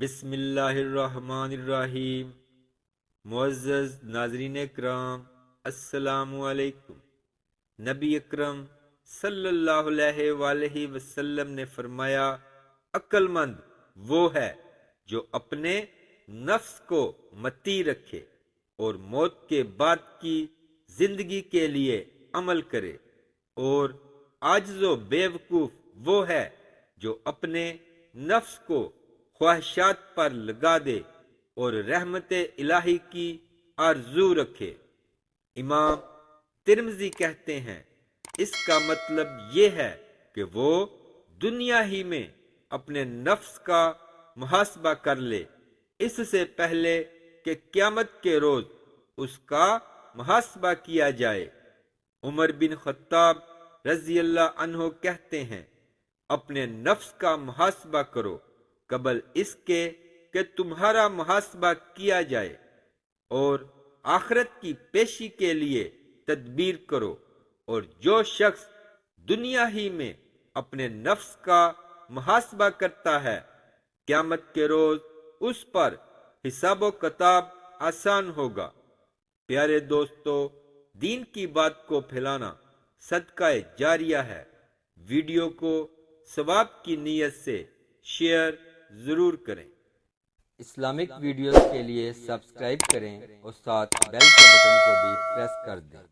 بسم اللہ الرحمن الرحیم۔ معزز ناظرین کرام، السلام علیکم۔ نبی اکرم صلی اللہ علیہ وآلہ وسلم نے فرمایا، عقل مند وہ ہے جو اپنے نفس کو مطیع رکھے اور موت کے بعد کی زندگی کے لیے عمل کرے، اور عاجز و بیوقوف وہ ہے جو اپنے نفس کو خواہشات پر لگا دے اور رحمت الہی کی آرزو رکھے۔ امام ترمذی کہتے ہیں، اس کا مطلب یہ ہے کہ وہ دنیا ہی میں اپنے نفس کا محاسبہ کر لے، اس سے پہلے کہ قیامت کے روز اس کا محاسبہ کیا جائے۔ عمر بن خطاب رضی اللہ عنہ کہتے ہیں، اپنے نفس کا محاسبہ کرو قبل اس کے کہ تمہارا محاسبہ کیا جائے، اور آخرت کی پیشی کے لیے تدبیر کرو، اور جو شخص دنیا ہی میں اپنے نفس کا محاسبہ کرتا ہے، قیامت کے روز اس پر حساب و کتاب آسان ہوگا۔ پیارے دوستو، دین کی بات کو پھیلانا صدقہ جاریہ ہے۔ ویڈیو کو ثواب کی نیت سے شیئر ضرور کریں۔ اسلامک ویڈیوز کے لیے سبسکرائب کریں اور ساتھ بیل کے بٹن کو بھی پریس کر دیں۔